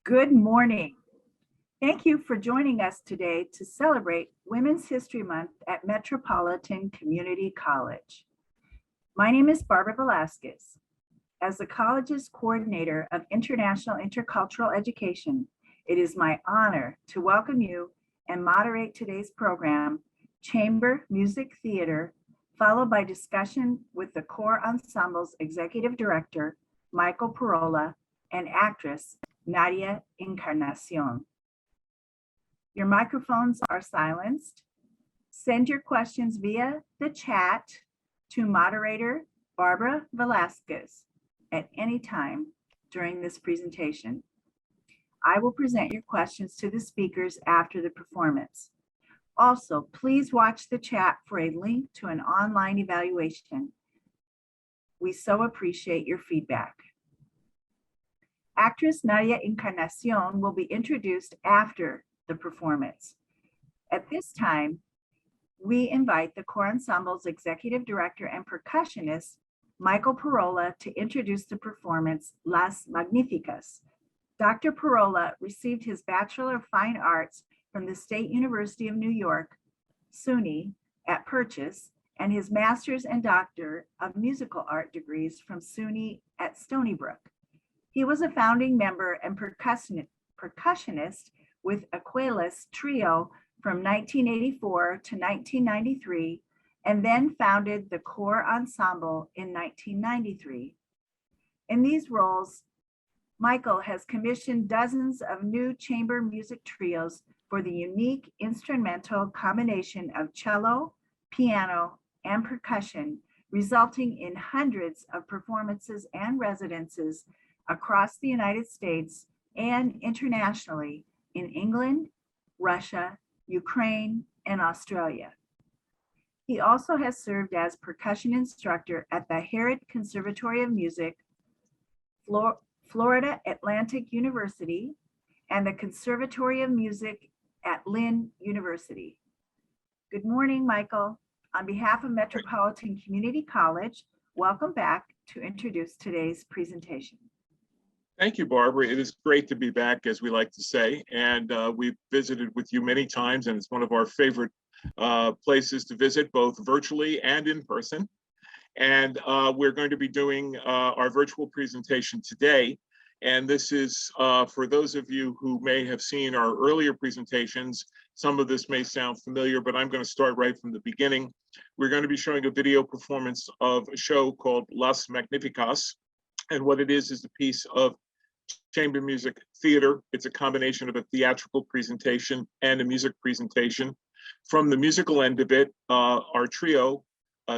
Good morning. Thank you for joining us today to celebrate Women's History Month at Metropolitan Community College. My name is Barbara Velasquez. As the college's coordinator of International Intercultural Education, it is my honor to welcome you and moderate today's program, Chamber Music Theater, followed by discussion with the Core Ensemble's Executive Director, Michael Parola, and actress, Nadia Encarnacion. Your microphones are silenced. Send your questions via the chat to moderator Barbara Velasquez at any time during this presentation. I will present your questions to the speakers after the performance. Also, please watch the chat for a link to an online evaluation. We so appreciate your feedback. Actress Nadia Encarnacion will be introduced after the performance. At this time, we invite the Core Ensemble's Executive Director and percussionist, Michael Parola, to introduce the performance, Las Magnificas. Dr. Parola received his Bachelor of Fine Arts from the State University of New York, SUNY, at Purchase, and his Master's and Doctor of Musical Art degrees from SUNY at Stony Brook. He was a founding member and percussionist with Aquelas Trio from 1984 to 1993, and then founded the Core Ensemble in 1993. In these roles, Michael has commissioned dozens of new chamber music trios for the unique instrumental combination of cello, piano, and percussion, resulting in hundreds of performances and residences across the United States and internationally in England, Russia, Ukraine, and Australia. He also has served as percussion instructor at the Herod Conservatory of Music, Florida Atlantic University, and the Conservatory of Music at Lynn University. Good morning, Michael. On behalf of Metropolitan Community College, welcome back to introduce today's presentation. Thank you, Barbara. It is great to be back, as we like to say, and we've visited with you many times, and it's one of our favorite places to visit, both virtually and in person. And we're going to be doing our virtual presentation today. And this is for those of you who may have seen our earlier presentations. Some of this may sound familiar, but I'm going to start right from the beginning. We're going to be showing a video performance of a show called Las Magnificas. And what it is a piece of chamber music theater. It's a combination of a theatrical presentation and a music presentation. From the musical end of it, our trio,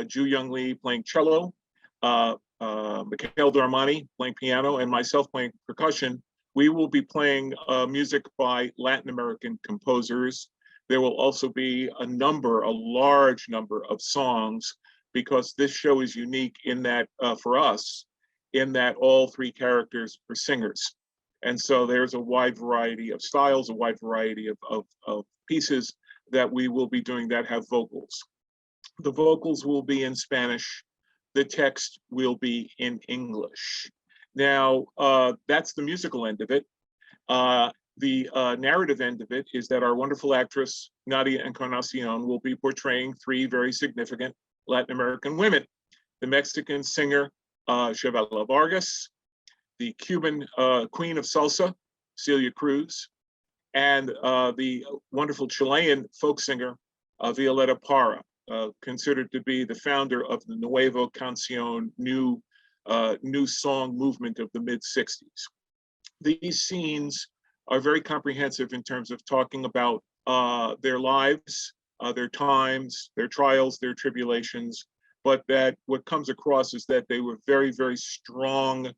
Ju Young Lee playing cello, Mikhail Darmani playing piano, and myself playing percussion, we will be playing music by Latin American composers. There will also be a large number of songs, because this show is unique in that, for us, in that all three characters are singers. And so there's a wide variety of styles, a wide variety of pieces that we will be doing that have vocals. The vocals will be in Spanish. The text will be in English. Now, that's the musical end of it. The narrative end of it is that our wonderful actress, Nadia Encarnacion, will be portraying three very significant Latin American women: the Mexican singer, Chavela Vargas, the Cuban queen of salsa, Celia Cruz, and the wonderful Chilean folk singer, Violeta Parra, considered to be the founder of the Nuevo Canción, new song movement of the mid-60s. These scenes are very comprehensive in terms of talking about their lives, their times, their trials, their tribulations, but that what comes across is that they were very, very strong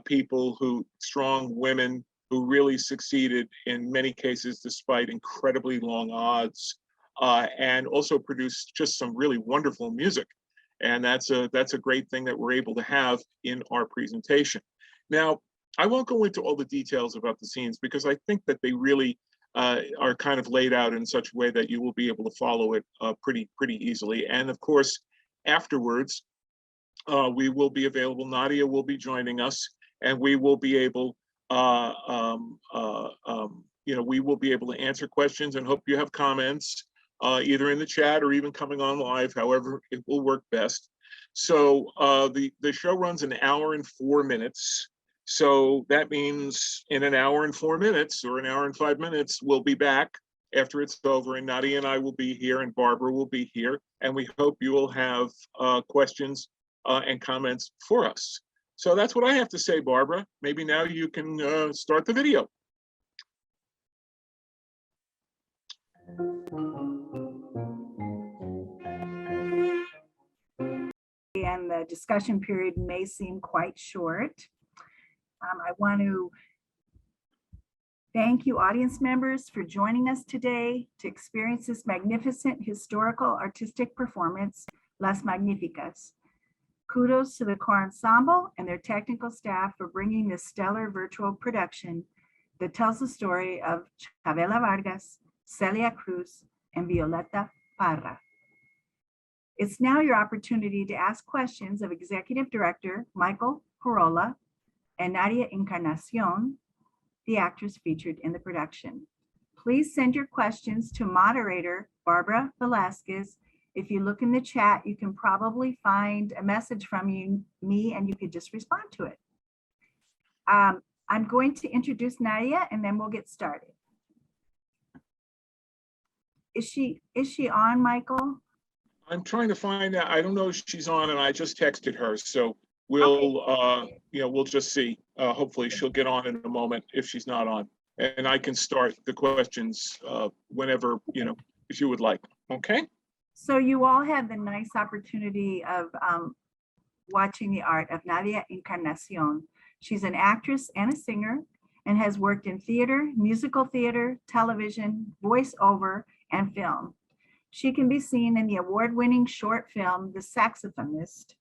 people, strong women who really succeeded in many cases despite incredibly long odds, and also produced just some really wonderful music. And that's a great thing that we're able to have in our presentation. Now, I won't go into all the details about the scenes because I think that they really are kind of laid out in such a way that you will be able to follow it pretty easily. And of course, afterwards, we will be available. Nadia will be joining us, and we will be able we will be able to answer questions and hope you have comments, either in the chat or even coming on live, however it will work best. So the show runs an hour and 4 minutes. So that means in an hour and 4 minutes or an hour and 5 minutes, we'll be back after it's over, and Nadia and I will be here and Barbara will be here. And we hope you will have questions and comments for us. So that's what I have to say, Barbara. Maybe now you can start the video. And the discussion period may seem quite short. I want to thank you, audience members, for joining us today to experience this magnificent historical artistic performance, Las Magnificas. Kudos to the Core Ensemble and their technical staff for bringing this stellar virtual production that tells the story of Chavela Vargas, Celia Cruz, and Violeta Parra. It's now your opportunity to ask questions of Executive Director Michael Corolla and Nadia Encarnacion, the actress featured in the production. Please send your questions to moderator Barbara Velasquez. If you look in the chat, you can probably find a message from me and you could just respond to it. I'm going to introduce Nadia and then we'll get started. Is she on, Michael? I'm trying to find out. I don't know if she's on, and I just texted her. So we'll, we'll just see. Hopefully she'll get on in a moment if she's not on. And I can start the questions whenever, if you would like. Okay? So you all have the nice opportunity of watching the art of Nadia Encarnacion. She's an actress and a singer and has worked in theater, musical theater, television, voiceover, and film. She can be seen in the award-winning short film, The Saxophonist,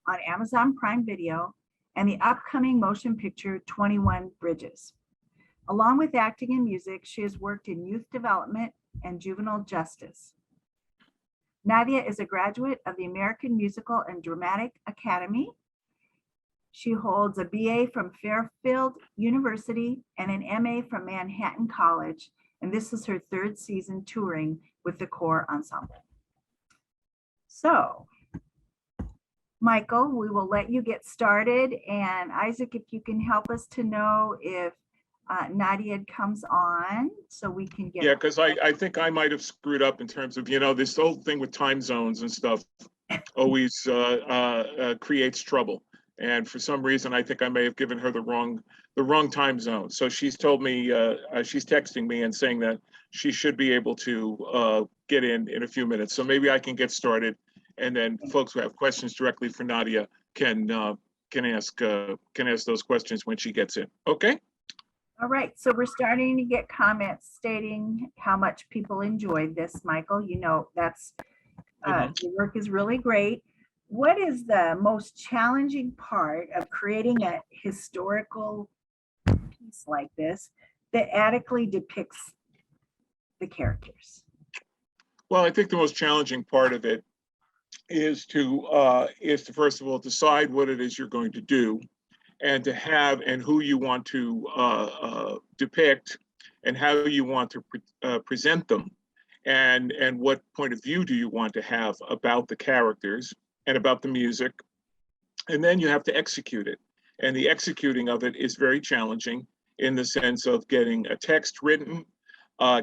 on Amazon Prime Video, and the upcoming motion picture, 21 Bridges. Along with acting and music, she has worked in youth development and juvenile justice. Nadia is a graduate of the American Musical and Dramatic Academy. She holds a BA from Fairfield University and an MA from Manhattan College, and this is her third season touring with the Core Ensemble. So, Michael, we will let you get started, and Isaac, if you can help us to know if Nadia comes on so we can get. Yeah, because I think I might have screwed up in terms of, this whole thing with time zones and stuff always creates trouble. And for some reason, I think I may have given her the wrong time zone. So she's told me, she's texting me and saying that she should be able to get in a few minutes. So maybe I can get started, and then folks who have questions directly for Nadia can ask those questions when she gets in. Okay. All right, so we're starting to get comments stating how much people enjoyed this, Michael. That's your work is really great. What is the most challenging part of creating a historical piece like this that adequately depicts the characters? Well, I think the most challenging part of it is to first of all decide what it is you're going to do, and to have and who you want to depict, and how you want to present them, and what point of view do you want to have about the characters and about the music, and then you have to execute it. And the executing of it is very challenging in the sense of getting a text written,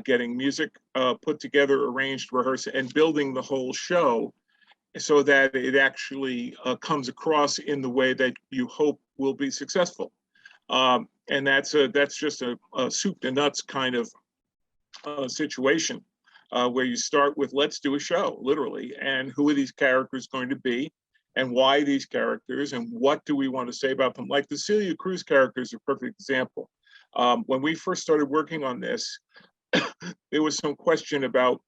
getting music put together, arranged, rehearsed, and building the whole show so that it actually comes across in the way that you hope will be successful. And that's just a soup to nuts kind of situation. Where you start with, let's do a show, literally, and who are these characters going to be, and why these characters, and what do we want to say about them? Like the Celia Cruz character is a perfect example. When we first started working on this, there was some question about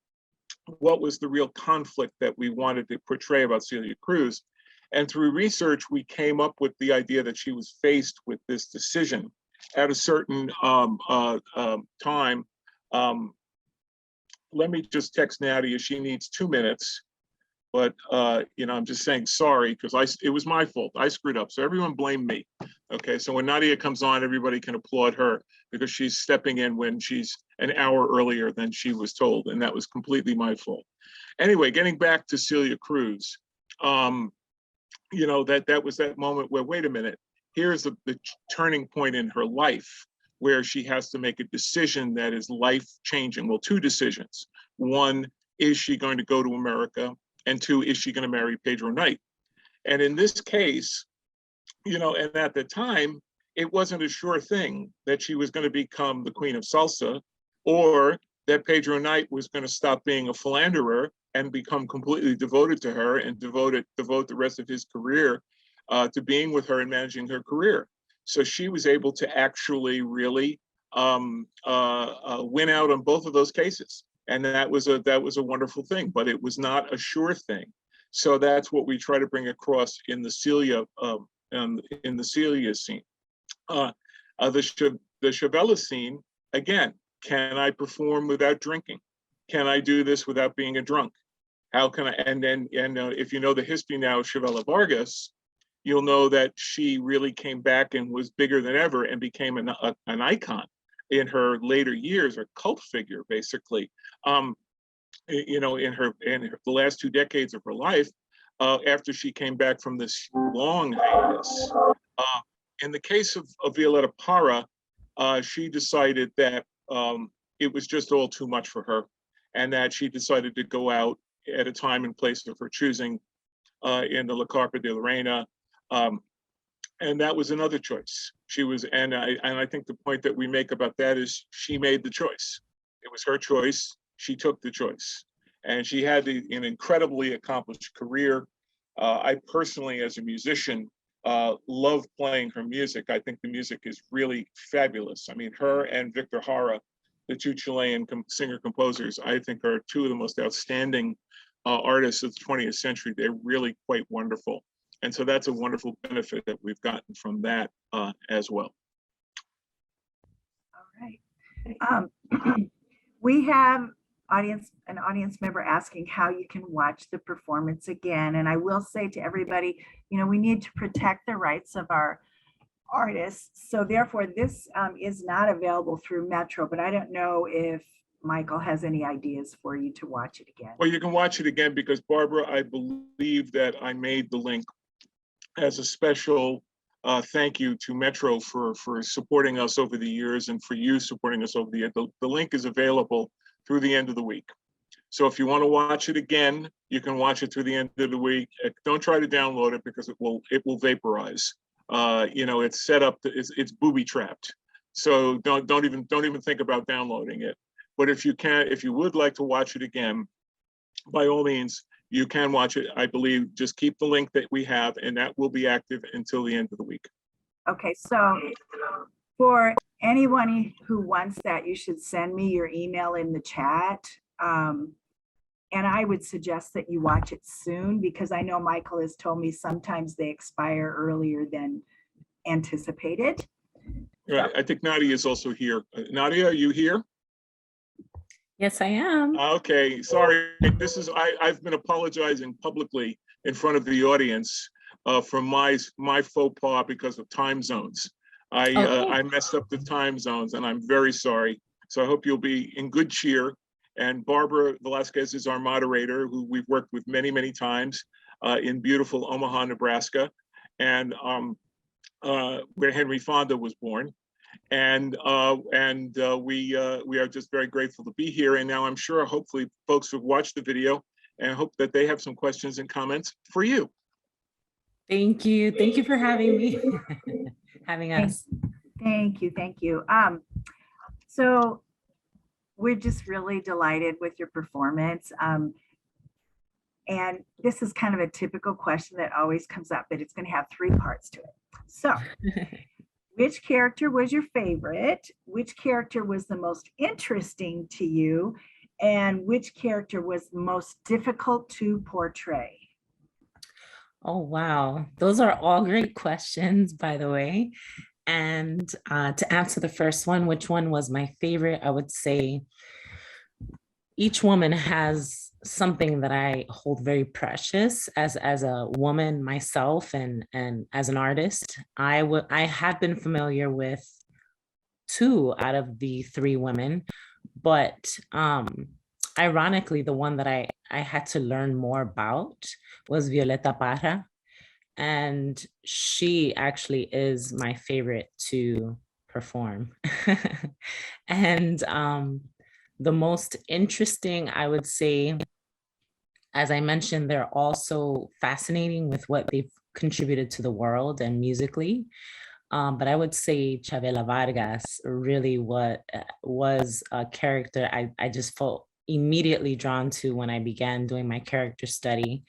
what was the real conflict that we wanted to portray about Celia Cruz. And through research, we came up with the idea that she was faced with this decision at a certain time. Let me just text Nadia. She needs 2 minutes But I'm just saying sorry because it was my fault. I screwed up. So everyone blame me. Okay. So when Nadia comes on, everybody can applaud her because she's stepping in when she's an hour earlier than she was told. And that was completely my fault. Anyway, getting back to Celia Cruz, that was that moment where, wait a minute, here's the turning point in her life where she has to make a decision that is life changing. Well, two decisions. One, is she going to go to America? And two, is she going to marry Pedro Knight? And in this case, and at the time, it wasn't a sure thing that she was going to become the queen of salsa, or that Pedro Knight was going to stop being a philanderer and become completely devoted to her and devote the rest of his career to being with her and managing her career. So she was able to actually really win out on both of those cases. And that was a wonderful thing, but it was not a sure thing. So that's what we try to bring across in the Celia scene. The Chavela scene, again, can I perform without drinking? Can I do this without being a drunk? How can I? And if you know the history now of Chavela Vargas, you'll know that she really came back and was bigger than ever and became an icon in her later years, a cult figure, basically. In the last 2 decades of her life, after she came back from this long hiatus. In the case of Violeta Parra, she decided that it was just all too much for her, and that she decided to go out at a time and place of her choosing in the La Carpa de la Reina. And that was another choice. And I think the point that we make about that is she made the choice. It was her choice. She took the choice. And she had an incredibly accomplished career. I personally, as a musician, love playing her music. I think the music is really fabulous. I mean, her and Victor Jara, the two Chilean singer-composers, I think are two of the most outstanding artists of the 20th century. They're really quite wonderful. And so that's a wonderful benefit that we've gotten from that as well. All right. We have an audience member asking how you can watch the performance again. And I will say to everybody, we need to protect the rights of our artists. So therefore, this is not available through Metro, but I don't know if Michael has any ideas for you to watch it again. Well, you can watch it again because, Barbara, I believe that I made the link as a special thank you to Metro for supporting us over the years and for you supporting us over the years. The link is available through the end of the week. So if you want to watch it again, you can watch it through the end of the week. Don't try to download it because it will vaporize. It's set up, it's booby trapped. So don't even think about downloading it. But if you would like to watch it again, by all means, you can watch it. I believe just keep the link that we have, and that will be active until the end of the week. Okay, so for anyone who wants that, you should send me your email in the chat. And I would suggest that you watch it soon because I know Michael has told me sometimes they expire earlier than anticipated. Right. I think Nadia is also here. Nadia, are you here? Yes, I am. Okay, sorry. I've been apologizing publicly in front of the audience for my faux pas because of time zones. I messed up the time zones and I'm very sorry. So I hope you'll be in good cheer. And Barbara Velasquez is our moderator, who we've worked with many, many times in beautiful Omaha, Nebraska, and where Henry Fonda was born. And we are just very grateful to be here. And now I'm sure, hopefully, folks have watched the video and hope that they have some questions and comments for you. Thank you. Thank you for having me, having us. Thank you. So we're just really delighted with your performance. And this is kind of a typical question that always comes up, but it's going to have 3 parts to it. So which character was your favorite? Which character was the most interesting to you? And which character was most difficult to portray? Oh, wow. Those are all great questions, by the way. And to answer the first one, which one was my favorite, I would say each woman has something that I hold very precious as a woman myself and as an artist. I have been familiar with two out of the three women, but ironically, the one that I had to learn more about was Violeta Parra. And she actually is my favorite to perform. And the most interesting, I would say, as I mentioned, they're also fascinating with what they've contributed to the world and musically. But I would say Chavela Vargas really was a character I just felt immediately drawn to when I began doing my character study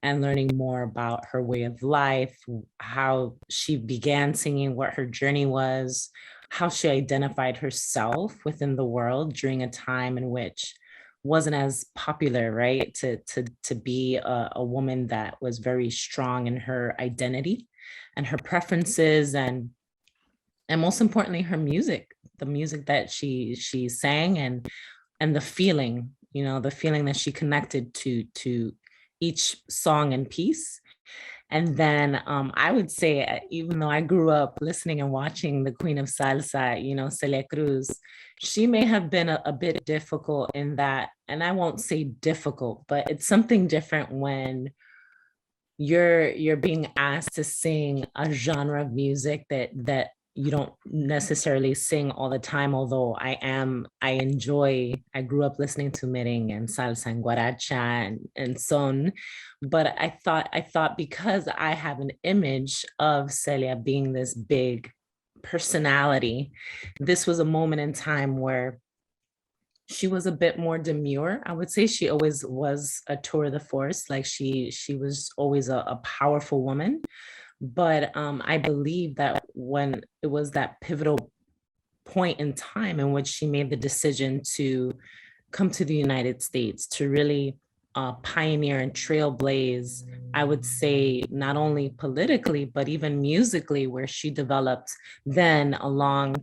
and learning more about her way of life, how she began singing, what her journey was, how she identified herself within the world during a time in which wasn't as popular, right? To be a woman that was very strong in her identity and her preferences and most importantly her music, the music that she sang and the feeling, you know, the feeling that she connected to each song and piece. And then I would say, even though I grew up listening and watching the Queen of Salsa, you know, Celia Cruz, she may have been a bit difficult in that, and I won't say difficult, but it's something different when you're being asked to sing a genre of music that you don't necessarily sing all the time, although I grew up listening to merengue and salsa and guaracha and son. But I thought because I have an image of Celia being this big personality, this was a moment in time where she was a bit more demure. I would say she always was a tour de force, like she was always a powerful woman. But I believe that when it was that pivotal point in time in which she made the decision to come to the United States to really pioneer and trailblaze, I would say, not only politically, but even musically, where she developed then along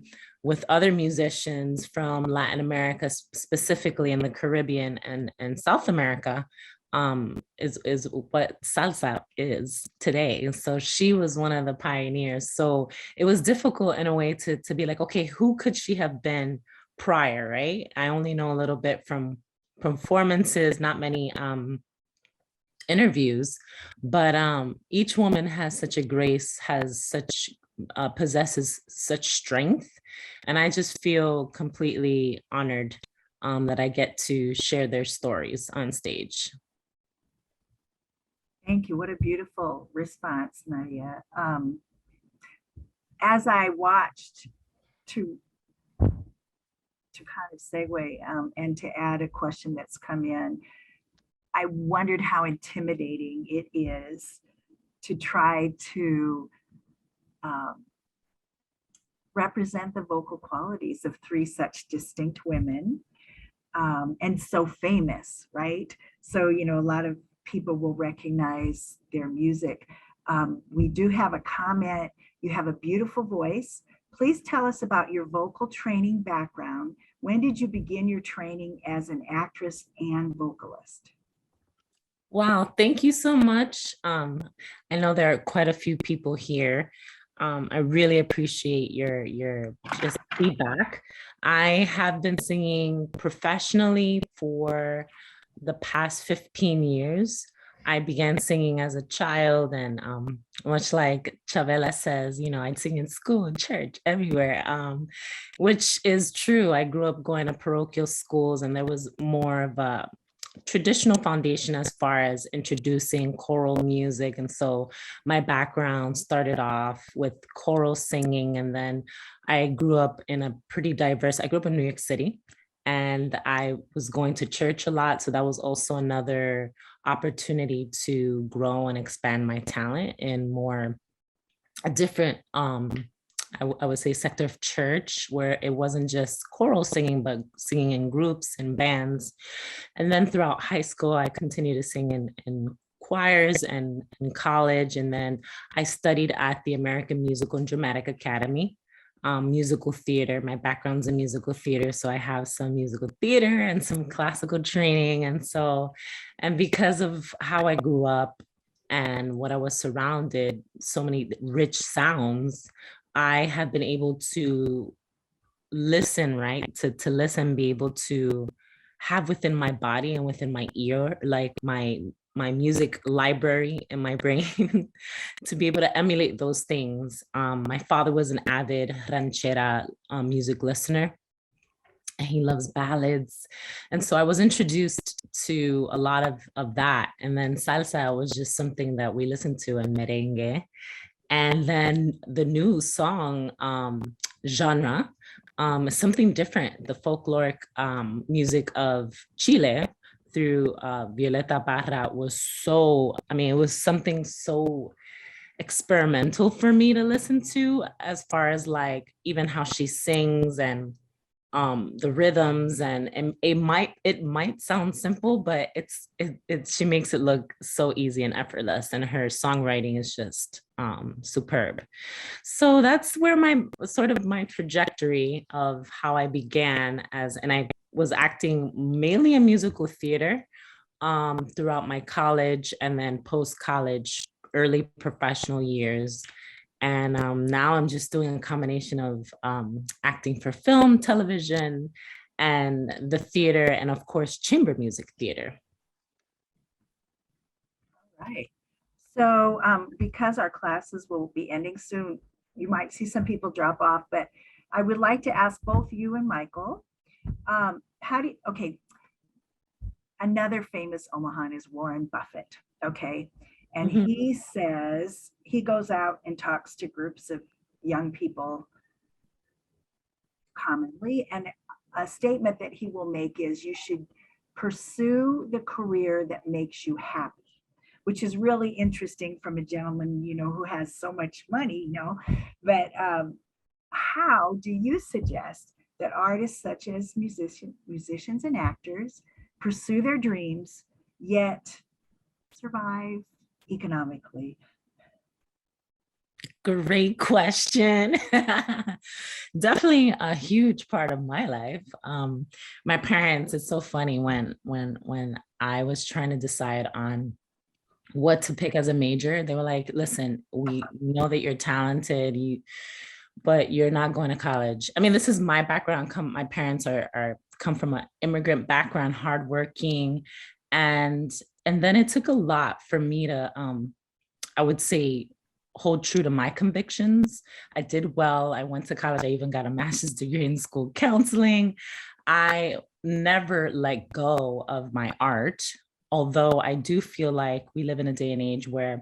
with other musicians from Latin America, specifically in the Caribbean and South America, is what salsa is today. And so she was one of the pioneers. So it was difficult in a way to be like, okay, who could she have been prior, right? I only know a little bit from performances, not many interviews, but each woman has such a grace, has such possesses such strength, and I just feel completely honored that I get to share their stories on stage. Thank you. What a beautiful response, Nadia. As I watched to kind of segue and to add a question that's come in, I wondered how intimidating it is to try to represent the vocal qualities of three such distinct women and so famous, right? So, you know, a lot of people will recognize their music. We do have a comment. You have a beautiful voice. Please tell us about your vocal training background. When did you begin your training as an actress and vocalist? Wow, thank you so much. I know there are quite a few people here. I really appreciate your just feedback. I have been singing professionally for the past 15 years. I began singing as a child, and much like Chavela says, you know, I'd sing in school, church, everywhere, which is true. I grew up going to parochial schools, and there was more of a traditional foundation as far as introducing choral music. And so my background started off with choral singing. And then I grew up in a pretty diverse, I grew up in New York City, and I was going to church a lot. So that was also another opportunity to grow and expand my talent in more a different I would say sector of church, where it wasn't just choral singing, but singing in groups and bands. And then throughout high school, I continued to sing in choirs and in college. And then I studied at the American Musical and Dramatic Academy. musical theater. My background's in musical theater, so I have some musical theater and some classical training. And because of how I grew up and what I was surrounded, so many rich sounds, I have been able to listen, right? To listen, be able to have within my body and within my ear, like my music library in my brain to be able to emulate those things. My father was an avid ranchera music listener, and he loves ballads. And so I was introduced to a lot of that. And then salsa was just something that we listened to, and merengue. And then the new song genre is something different. The folkloric music of Chile through Violeta Parra was so, I mean, it was something so experimental for me to listen to, as far as like even how she sings and the rhythms, and it might sound simple, but she makes it look so easy and effortless, and her songwriting is just superb. So that's where my sort of my trajectory of how I began, and I was acting mainly in musical theater throughout my college and then post-college early professional years. And now I'm just doing a combination of acting for film, television, and the theater, and of course, chamber music theater. Right. So because our classes will be ending soon, you might see some people drop off, but I would like to ask both you and Michael, okay, another famous Omahan is Warren Buffett, okay? And Mhm. he says, he goes out and talks to groups of young people commonly, and a statement that he will make is you should pursue the career that makes you happy, which is really interesting from a gentleman, who has so much money, but how do you suggest that artists such as musicians and actors pursue their dreams yet survive economically? Great question. Definitely a huge part of my life. My parents, it's so funny when I was trying to decide on what to pick as a major, they were like, listen, we know that you're talented, but you're not going to college. I mean, this is my background. My parents are come from an immigrant background, hardworking, and then it took a lot for me to, I would say, hold true to my convictions. I did well. I went to college. I even got a master's degree in school counseling. I never let go of my art, although I do feel like we live in a day and age where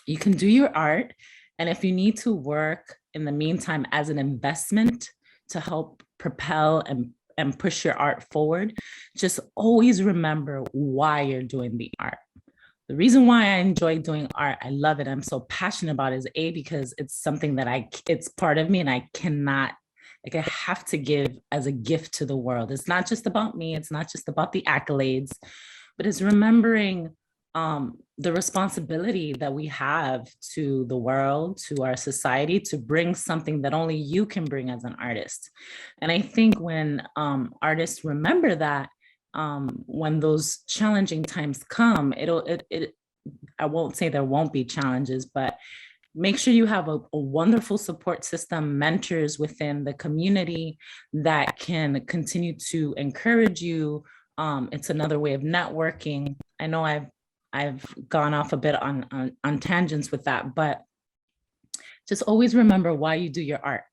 you can do your art, and if you need to work in the meantime as an investment to help propel and push your art forward, just always remember why you're doing the art. The reason why I enjoy doing art, I love it, I'm so passionate about it, is because it's something that it's part of me, and I cannot, like, I have to give as a gift to the world. It's not just about me. It's not just about the accolades, but it's remembering the responsibility that we have to the world, to our society, to bring something that only you can bring as an artist. And I think when artists remember that, when those challenging times come, I won't say there won't be challenges, but make sure you have a wonderful support system, mentors within the community that can continue to encourage you. It's another way of networking. I know I've gone off a bit on tangents with that, but just always remember why you do your art.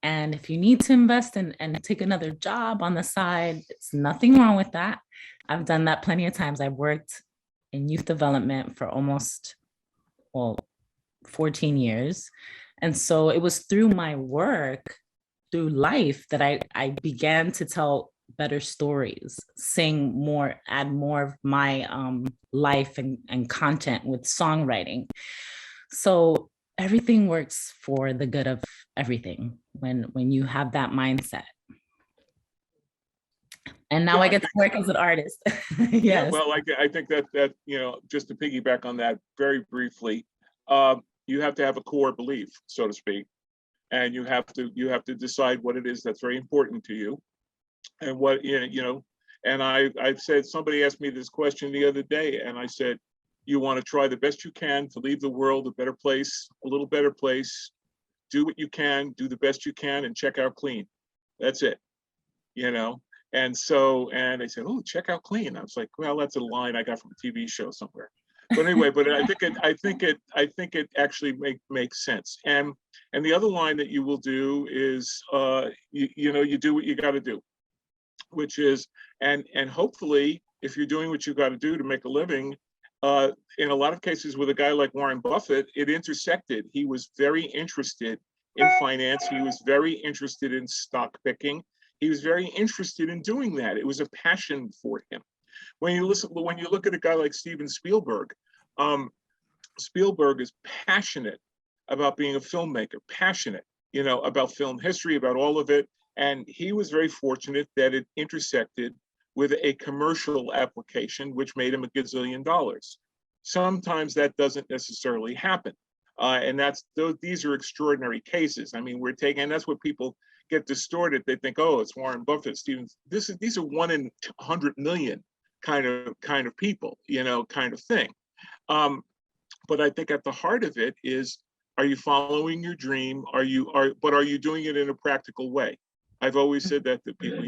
And if you need to invest and take another job on the side, it's nothing wrong with that. I've done that plenty of times. I've worked in youth development for almost, 14 years. And so it was through my work, through life, that I began to tell better stories, sing more, add more of my life and content with songwriting. So everything works for the good of everything when you have that mindset. And now I get to work as an artist. Yes. Yeah, well, I think that just to piggyback on that very briefly, you have to have a core belief, so to speak. and you have to decide what it is that's very important to you, and what And I've said, somebody asked me this question the other day, and I said, you want to try the best you can to leave the world a better place, a little better place. Do what you can, do the best you can, and check out clean. That's it. And so, and they said, oh, check out clean. I was like, well, that's a line I got from a TV show somewhere. But anyway, but I think it actually makes sense. And the other line that you will do is, you do what you got to do, which is, and hopefully, if you're doing what you got to do to make a living, in a lot of cases with a guy like Warren Buffett, it intersected. He was very interested in finance. He was very interested in stock picking. He was very interested in doing that. It was a passion for him. When you look at a guy like Steven Spielberg, Spielberg is passionate about being a filmmaker, passionate, about film history, about all of it. And he was very fortunate that it intersected with a commercial application, which made him $1 gazillion. Sometimes that doesn't necessarily happen. And these are extraordinary cases. I mean, and that's what people get distorted. They think, oh, it's Warren Buffett, Stevens. These are 1 in 100 million kind of people, kind of thing. But I think at the heart of it is, are you following your dream? But are you doing it in a practical way? I've always said that to people,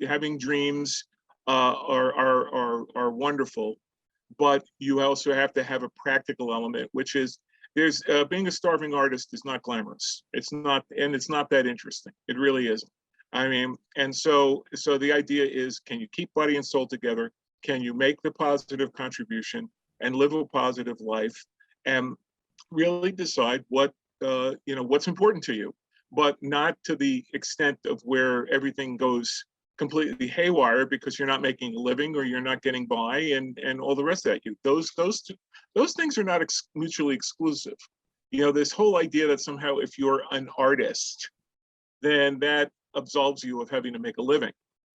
having dreams are wonderful, but you also have to have a practical element, which is being a starving artist is not glamorous. It's not that interesting. It really isn't. I mean, and so the idea is, can you keep body and soul together? Can you make the positive contribution and live a positive life, and really decide what's important to you, but not to the extent of where everything goes completely haywire because you're not making a living or you're not getting by and all the rest of that. Those things are not mutually exclusive. This whole idea that somehow if you're an artist, then that absolves you of having to make a living.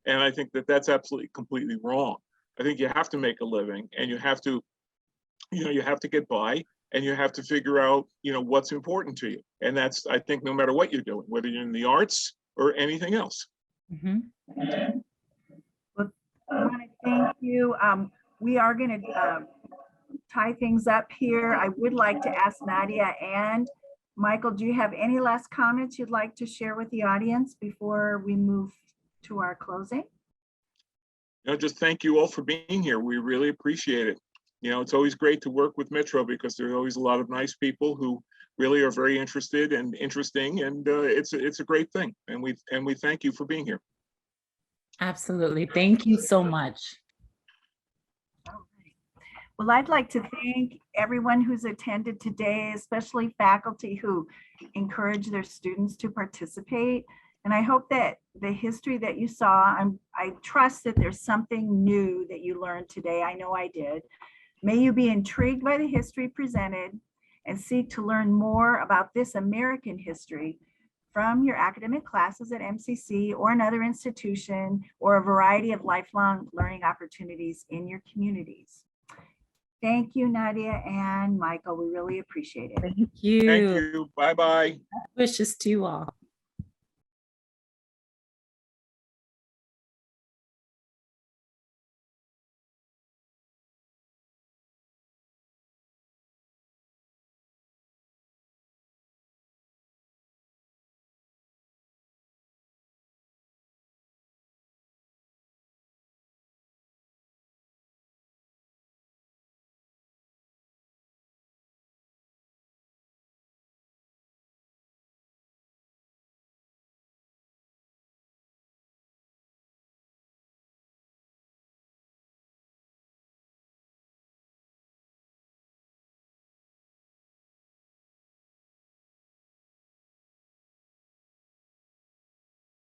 And I think that that's absolutely completely wrong. I think you have to make a living, and you have to get by, and you have to figure out, what's important to you. And that's, I think, no matter what you're doing, whether you're in the arts or anything else. Mm-hmm. Well, I want to thank you. We are going to tie things up here. I would like to ask Nadia and Michael, do you have any last comments you'd like to share with the audience before we move to our closing? Just thank you all for being here. We really appreciate it. It's always great to work with Metro because there's always a lot of nice people who really are very interested and interesting, and it's a great thing. And we thank you for being here. Absolutely. Thank you so much. Well, I'd like to thank everyone who's attended today, especially faculty who encourage their students to participate. And I hope that the history that you saw, I trust that there's something new that you learned today. I know I did. May you be intrigued by the history presented and seek to learn more about this American history from your academic classes at MCC or another institution, or a variety of lifelong learning opportunities in your communities. Thank you, Nadia and Michael. We really appreciate it. Thank you. Thank you. Bye-bye. Wishes to you all.